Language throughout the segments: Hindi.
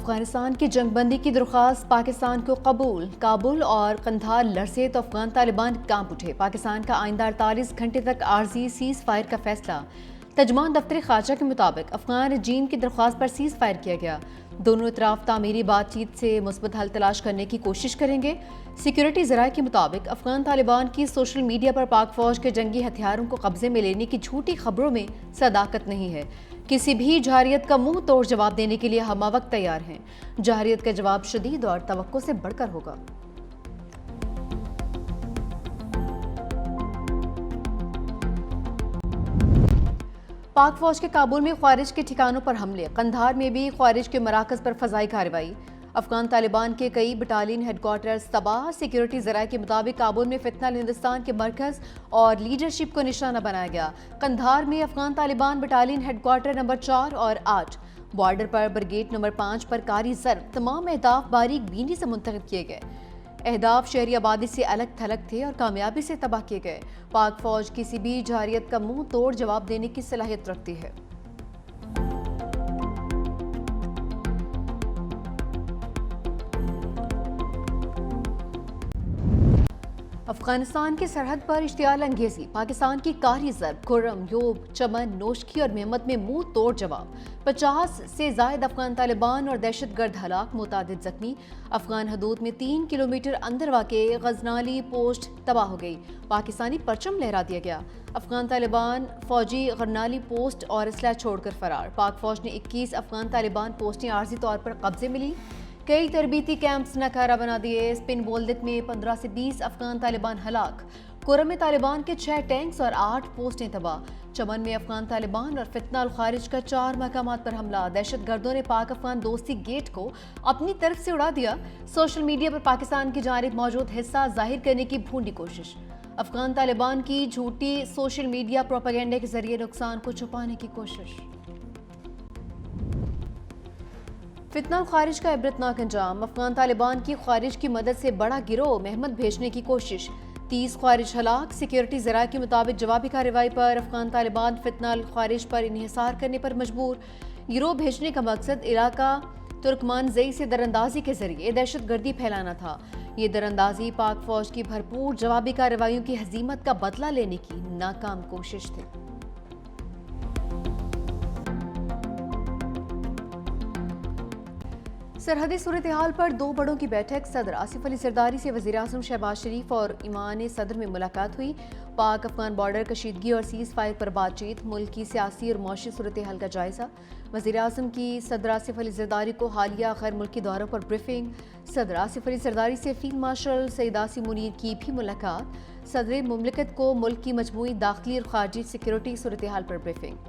अफगानिस्तान की जंगबंदी की दरख्वास्त पाकिस्तान को कबूल। काबुल और कंधार लड़से तो अफगान तालिबान कांप उठे। पाकिस्तान का आइंदा 48 घंटे तक आर्जी सीज फायर का फैसला। तर्जुमान दफ्तर खारजा के मुताबिक अफगान रजीम की दरख्वास्त पर सीज फायर किया गया। दोनों तरफ तामीरी बातचीत से मुस्बत हल तलाश करने की कोशिश करेंगे। सिक्योरिटी ज़राए के मुताबिक अफगान तालिबान की सोशल मीडिया पर पाक फौज के जंगी हथियारों को कब्जे में लेने की झूठी खबरों में सदाकत नहीं है। किसी भी जारियत का मुंह तोड़ जवाब देने के लिए हम वक्त तैयार हैं। जारियत का जवाब शदीद और तवक्को से बढ़कर होगा। पाक फौज के काबुल में ख्वारिज के ठिकानों पर हमले। कंधार में भी ख्वारिज के मराकज पर फजाई कार्रवाई। अफगान तालिबान के कई बटालियन हेडक्वार्टर्स तबाह। सिक्योरिटी ज़राए के मुताबिक काबुल में फितनल हिंदुस्तान के मरकज और लीडरशिप को निशाना बनाया गया। कंधार में Afghan Taliban battalion headquarter number 4 और 8, बॉर्डर पर ब्रिगेड नंबर 5 पर कारी ज़र्ब। तमाम अहदाफ बारीक बीनी से मुंतखब किए गए। अहदाफ शहरी आबादी से अलग थलग थे और कामयाबी से तबाह किए गए। पाक फौज किसी भी जारियत का मुंह तोड़ जवाब देने की सलाहियत रखती है। अफगानिस्तान की सरहद पर इश्तियाल अंगेजी। पाकिस्तान की कारी ज़र्ब। खुर्रम, योब, चमन, नोशकी और मेहमत में मुंह तोड़ जवाब। 50 से जायद अफगान तालिबान और दहशतगर्द हलाक, मुतादिद जख्मी। अफगान हदूद में 3 किलोमीटर अंदर वाक़े गजनाली पोस्ट तबाह हो गई। पाकिस्तानी परचम लहरा दिया गया। अफगान तालिबान फौजी गरनाली पोस्ट और असलहा छोड़कर फरार। पाक फौज ने 21 अफगान तालिबान पोस्टें आर्जी तौर पर कब्जे में ली। कई तरबीती कैंप्स नकारा बना दिए। स्पिन बोल्दित में 15 से 20 अफगान तालिबान हलाक। कुरम में तालिबान के 6 टैंक्स और 8 पोस्टें तबाह। चमन में अफगान तालिबान और फितना अल खारिज का 4 मकामात पर हमला। दहशतगर्दों ने पाक अफगान दोस्ती गेट को अपनी तरफ से उड़ा दिया। सोशल मीडिया पर पाकिस्तान की जानिब मौजूद हिस्सा जाहिर करने की भूंडी कोशिश। अफगान तालिबान की झूठी सोशल मीडिया प्रोपेगेंडा के जरिए नुकसान को छुपाने की कोशिश। फितना खारिज का इबरतनाक अंजाम। अफगान तालिबान की खारिज की मदद से बड़ा गिरोह मेहमत भेजने की कोशिश। 30 खारिज हलाक। सिक्योरिटी ज़राए के मुताबिक जवाबी कार्रवाई पर अफगान तालिबान फितना खारिज पर इन्हिसार करने पर मजबूर। गिरोह भेजने का मकसद इलाका तुर्कमान जई से दरअंदाजी के जरिए दहशत गर्दी फैलाना था। ये दरअंदाजी पाक फौज की भरपूर जवाबी कार्रवाइयों की हजीमत का बदला लेने की नाकाम कोशिश थी। सरहदी सूरत हाल पर 2 बड़ों की बैठक। सदर आसिफ अली जरदारी से वज़ीर आज़म शहबाज शरीफ और ईमान सदर में मुलाकात हुई। पाक अफगान बॉर्डर कशीदगी और सीज फायर पर बातचीत। मुल्क की सियासी और मौशी सूरत हाल का जायजा। वज़ीर आज़म की सदर आसिफ अली जरदारी को हालिया गैर मुल्की दौरों पर ब्रीफिंग। सदर आसिफ अली जरदारी से फील्ड मार्शल सईद आसिम मुनीर की भी मुलाकात। सदर मुमलिकत को मुल्क की मजमूई दाखिली और खारजी सिक्योरिटी सूरत हाल पर ब्रीफिंग।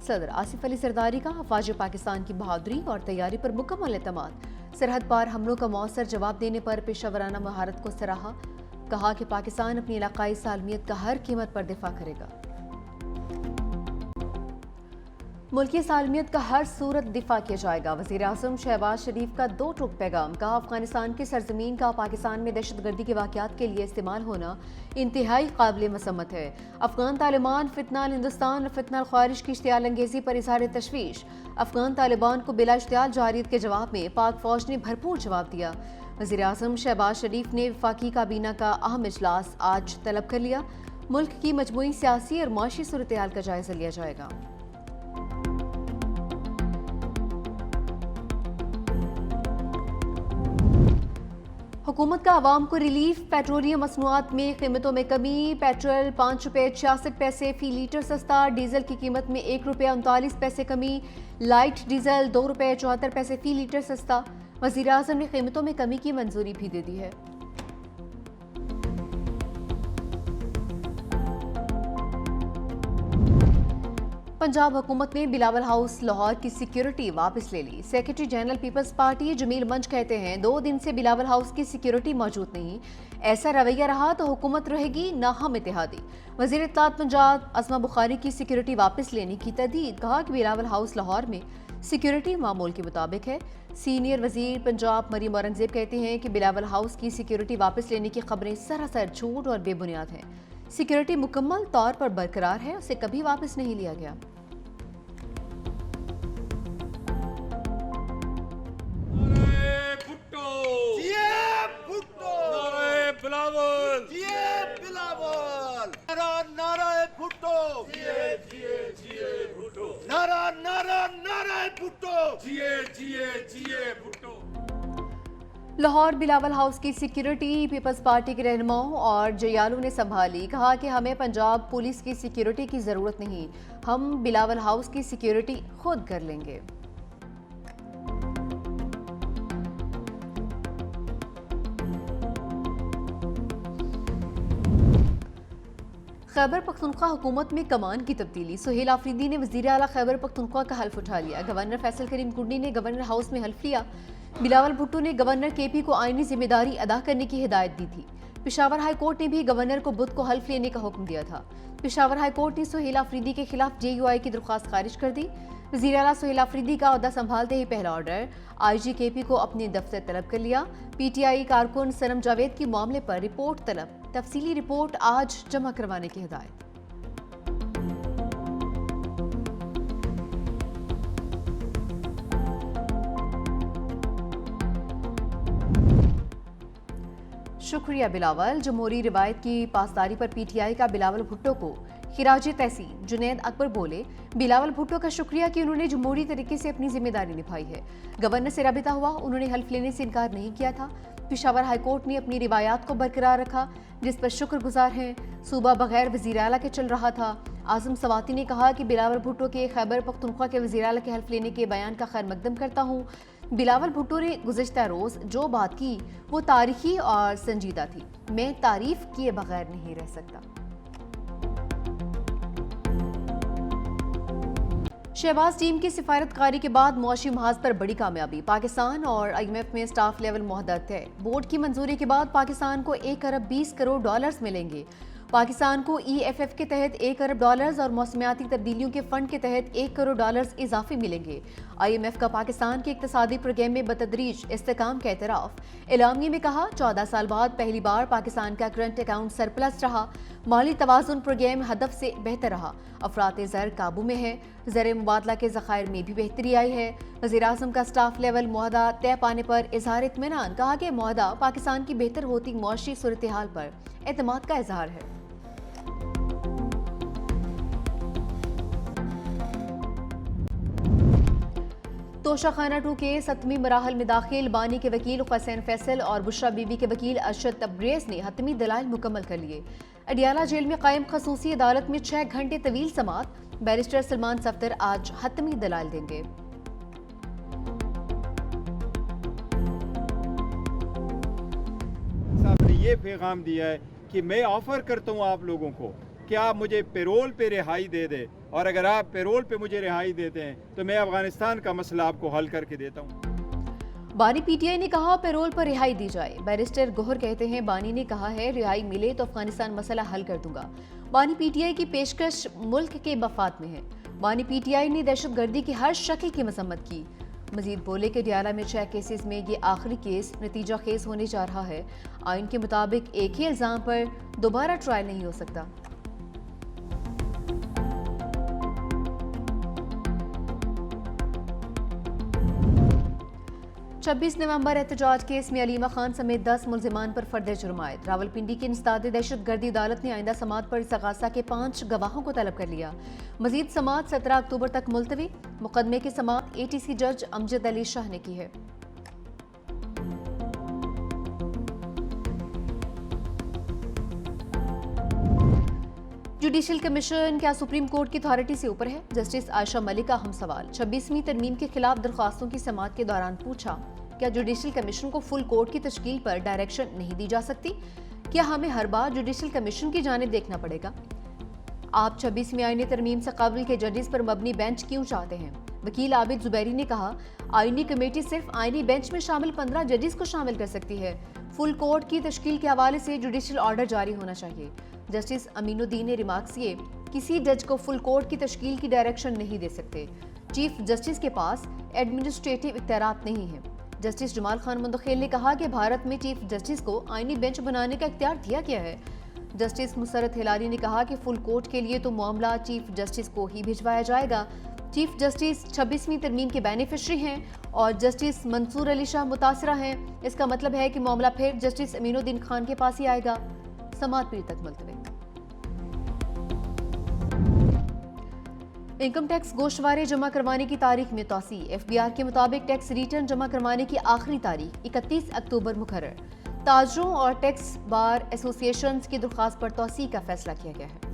सदर आसिफ अली जरदारी का अफवाज पाकिस्तान की बहादुरी और तैयारी पर मुकम्मल एतमाद। सरहद पार हमलों का मौसर जवाब देने पर पेशावराना महारत को सराहा। कहा कि पाकिस्तान अपनी इलाकाई सालमियत का हर कीमत पर दिफा करेगा। मुल्की सालमियत का हर सूरत दिफा किया जाएगा। वज़ीर आज़म शहबाज शरीफ का 2 टूक पैगाम। कहा अफगानिस्तान की सरजमीन का पाकिस्तान में दहशतगर्दी के वाक़यात के लिए इस्तेमाल होना इंतहाई काबिल मसम्मत है। अफगान तालिबान फितना हिंदुस्तान और फितना खारिज की इश्तियाल अंगेजी पर इज़हार तशवीश। अफगान तालिबान को बिला इश्तियाल जारियत के जवाब में पाक फौज ने भरपूर जवाब दिया। वज़ीर आज़म शहबाज शरीफ ने वफाकी काबीना का अहम इजलास आज तलब कर लिया। मुल्क की मजमूई सियासी और माशी सूरत हाल का जायजा लिया जाएगा। हुकूमत का आवाम को रिलीफ। पेट्रोलियम मसनूआत में कीमतों में कमी। पेट्रोल 5 रुपये 66 पैसे फी लीटर सस्ता। डीजल की कीमत में 1 रुपया 39 पैसे कमी। लाइट डीजल 2 रुपये 74 पैसे फी लीटर सस्ता। वज़ीर आज़म ने कीमतों में कमी की मंजूरी भी दे दी है। पंजाब हुकूमत ने बिलावल हाउस लाहौर की सिक्योरिटी वापस ले ली। सेक्रेटरी जनरल पीपल्स पार्टी जमील मंच कहते हैं 2 दिन से बिलावल हाउस की सिक्योरिटी मौजूद नहीं। ऐसा रवैया रहा तो हुकूमत रहेगी ना हम इत्तेहादी। वज़ीर इत्तलात पंजाब असमा बुखारी की सिक्योरिटी वापस लेने की तहदीद। कहा कि बिलावल हाउस लाहौर में सिक्योरिटी मामूल के मुताबिक है। सीनियर वजीर पंजाब मरीम औरंगजेब कहते हैं कि बिलावल हाउस की सिक्योरिटी वापस लेने की खबरें सरासर झूठ और बेबुनियाद हैं। सिक्योरिटी मुकम्मल तौर पर बरकरार है, उसे कभी वापस नहीं लिया गया। लाहौर बिलावल हाउस की सिक्योरिटी पीपल्स पार्टी के रहनुमाओं और जयालू ने संभाली। कहा कि हमें पंजाब पुलिस की सिक्योरिटी की जरूरत नहीं, हम बिलावल हाउस की सिक्योरिटी खुद कर लेंगे। खैबर पख्तूनख्वा हुकूमत में कमान की तब्दीली। सुहेल आफरीदी ने वज़ीर आला खैबर पख्तूनख्वा का हल्फ उठा लिया। गवर्नर फैसल करीम कुंडी ने गवर्नर हाउस में हल्फ लिया। बिलावल भुट्टो ने गवर्नर केपी को आईनी जिम्मेदारी अदा करने की हिदायत दी थी। पेशावर हाई कोर्ट ने भी गवर्नर को बुध को हल्फ लेने का हुक्म दिया था। पेशावर हाई कोर्ट ने सुहेल आफरीदी के खिलाफ JUI की दरख्वास्त खारिज कर दी। वज़ीर आला सुहेल आफरीदी का ओहदा संभालते ही पहला ऑर्डर IG KP को अपने दफ्तर तलब कर लिया। PTI कारकुन सनम जावेद की मामले पर रिपोर्ट तलब, तफसीली रिपोर्ट आज जमा करवाने की हिदायत। शुक्रिया बिलावल। जमहूरी रिवायत की पासदारी पर PTI का बिलावल भुट्टो को खिराज तहसीन। जुनैद अकबर बोले, बिलावल भुट्टो का शुक्रिया कि उन्होंने जमहूरी तरीके से अपनी जिम्मेदारी निभाई है। गवर्नर से राबिता हुआ, उन्होंने हल्फ लेने से इनकार नहीं किया था। पेशावर हाई कोर्ट ने अपनी रिवायात को बरकरार रखा, जिस पर शुक्रगुजार हैं। सूबा बगैर वज़ीर आला के चल रहा था। आज़म सवाती ने कहा कि बिलावल भुट्टो के खैबर पख्तूनख्वा के वज़ीर आला के हल्फ लेने के बयान का खैर मकदम करता हूँ। बिलावल भुट्टो ने गुज़िश्ता रोज़ जो बात की वो तारीखी और संजीदा थी। मैं तारीफ किए बगैर नहीं रह सकता। शहबाज टीम की सिफारतकारी के बाद मुआशी महाज पर बड़ी कामयाबी। पाकिस्तान और IMF में स्टाफ लेवल मुहद्दत तय। बोर्ड की मंजूरी के बाद पाकिस्तान को 1 अरब 20 करोड़ डॉलर्स मिलेंगे। पाकिस्तान को EFF के तहत 1 अरब डॉलर्स और मौसमियाती तब्दीलियों के फंड के तहत 1 करोड़ डॉलर्स इजाफी मिलेंगे। IMF का पाकिस्तान के इक्तसादी प्रोग्राम में बतदरीज इस्तेकाम का एतराफ। एलामिया में कहा, 14 साल बाद पहली बार पाकिस्तान का करंट अकाउंट सरप्लस रहा। माली तवाज़ुन प्रोग्राम हदफ से बेहतर रहा। अफरात ज़र काबू में है। ज़र मुबादला के ज़खायर में भी बेहतरी आई है। वज़ीर आज़म का स्टाफ लेवल मुआहदा तय पाने पर इजहार इत्मीनान। कहा कि मुआहदा पाकिस्तान की बेहतर होती मुआशी सूरत हाल पर एतमाद का इजहार है। तोशाखाना 2 के 7वीं मराहल में दाखिल बानी के वकील हुसैन फैसल और बुशरा बीबी के वकील अरशद तब्रेज़ ने हतमी दलाइल मुकम्मल कर लिए। अडियाला जेल में कायम खसूसी अदालत में 6 घंटे तवील समात। बैरिस्टर सलमान सफ्दर आज हतमी दलाइल देंगे। साहब ने ये पैगाम दिया है कि मैं ऑफर करता हूँ आप लोगों को कि आप मुझे पेरोल पे रिहाई दे दे, और अगर आप पेरोल पे मुझे रिहाई देते हैं तो मैं अफगानिस्तान का मसला आपको हल करके देता हूँ। बानी PTI ने कहा पेरोल पर रिहाई दी जाए। बैरिस्टर गोहर कहते हैं, बानी ने कहा है रिहाई मिले तो अफगानिस्तान मसला हल कर दूंगा। बानी PTI की पेशकश मुल्क के मफाद में है। बानी PTI ने दहशतगर्दी की हर शक्ल की मसम्मत की। मजीद बोले कि डियाला में 6 केसेस में ये आखिरी केस नतीजा खेज होने जा रहा है। आइन के मुताबिक एक ही इल्जाम पर दोबारा ट्रायल नहीं हो सकता। 26 नवंबर एहतजाज केस में अलीमा खान समेत 10 मुल्जिमान पर फर्द जुर्मायत। रावलपिंडी की इंसदाद दहशतगर्दी अदालत ने आइंदा समात पर इस्तगासा के 5 गवाहों को तलब कर लिया। मजीद समात 17 अक्टूबर तक मुलतवी। मुकदमे की समात ATC जज अमजद अली शाह ने की है। जुडिशल कमीशन क्या सुप्रीम कोर्ट की अथॉरिटी से ऊपर है? जस्टिस आयशा मलिक का हम सवाल। 26वीं तरमीम के खिलाफ दरख्वास्तों की समात के दौरान पूछा, क्या जुडिशल कमीशन को फुल कोर्ट की तश्कील पर डायरेक्शन नहीं दी जा सकती? क्या हमें हर बार जुडिशल कमीशन की जानिब देखना पड़ेगा? आप 26वीं आईनी तरमीम से कबल के जजेस पर मबनी बेंच क्यों चाहते हैं? वकील आबिद जुबैरी ने कहा, आईनी कमेटी सिर्फ आईनी बेंच में शामिल 15 जजेस को शामिल कर सकती है। फुल कोर्ट की तश्कील के हवाले से जुडिशल ऑर्डर जारी होना चाहिए। जस्टिस अमीनुद्दीन ने रिमार्क्स किए, किसी जज को फुल कोर्ट की तश्कील की डायरेक्शन नहीं दे सकते। चीफ जस्टिस के पास एडमिनिस्ट्रेटिव इख्तियारात नहीं है। जस्टिस जमाल खान मुंदखिल ने कहा कि भारत में चीफ जस्टिस को आईनी बेंच बनाने का इख्तियार दिया गया है। जस्टिस मुसरत हिलारी ने कहा कि फुल कोर्ट के लिए तो मामला चीफ जस्टिस को ही भिजवाया जाएगा। चीफ जस्टिस 26वीं तरमीम के बेनिफिशरी हैं और जस्टिस मंसूर अली शाह मुतासरा हैं। इसका मतलब है कि मामला फिर जस्टिस अमीनुद्दीन खान के पास ही आएगा। समात पीर तक मुलतवी। इनकम टैक्स गोशवारे जमा करवाने की तारीख में तोसी। FBR के मुताबिक टैक्स रिटर्न जमा करवाने की आखिरी तारीख 31 अक्टूबर मुकर्रर। ताजरों और टैक्स बार एसोसिएशन की दरख्वास्त पर तोसी का फैसला किया गया है।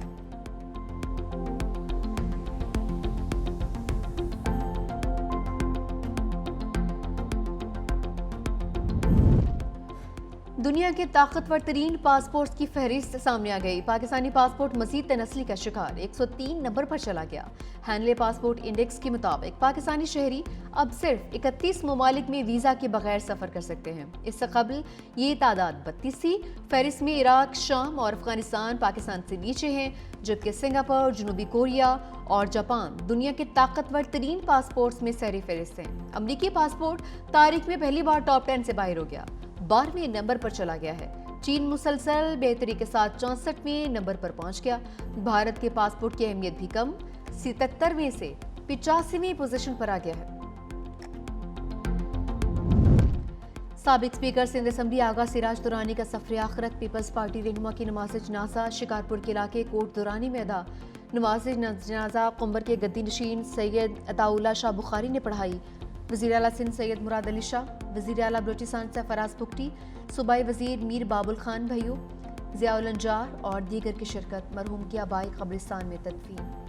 दुनिया के ताकतवर तरीन पासपोर्ट की फहरिस्त सामने आ गई। पाकिस्तानी पासपोर्ट मजीद तनस्ली का शिकार 103 नंबर पर चला गया। हैंडले पासपोर्ट इंडेक्स के मुताबिक पाकिस्तानी शहरी अब सिर्फ 31 ममालिक में वीज़ा के बगैर सफ़र कर सकते हैं। इससे कबल ये तादाद 32 थी। फहरिस्त में इराक, शाम और अफगानिस्तान पाकिस्तान से नीचे हैं, जबकि सिंगापुर, जनूबी कोरिया और जापान दुनिया के ताकतवर तरीन पासपोर्ट्स में सर फहरिस्त हैं। अमरीकी पासपोर्ट तारीख में पहली बार टॉप 10 से बाहर हो गया, 12वें नंबर पर चला गया है। चीन मुसलसल बेहतरी के साथ 64वें नंबर पर पहुंच गया। भारत के पासपोर्ट की अहमियत भी कम 77वें से 85वीं पोजीशन पर आ गया है। साबिक स्पीकर सिंध असम्बली आगा सिराज दुरानी का सफर आखिरत। पीपल्स पार्टी रहनुमा की नमाज जनाजा शिकारपुर के इलाके कोट दुरानी में अदा। नमाज जनाजा कुंबर के गद्दी नशीन सैयद अताउल्ला शाह बुखारी ने पढ़ाई। वज़ीर आला सिंध सैयद मुराद अली शाह, वज़ीर आला बलोचिस्तान सरफराज पुख्ती, सूबाई वज़ीर मीर बाबुल खान भैयू, ज़ियाउल अंजार और दीगर की शिरकत। मरहूम की आबाई कब्रिस्तान में तदफीन।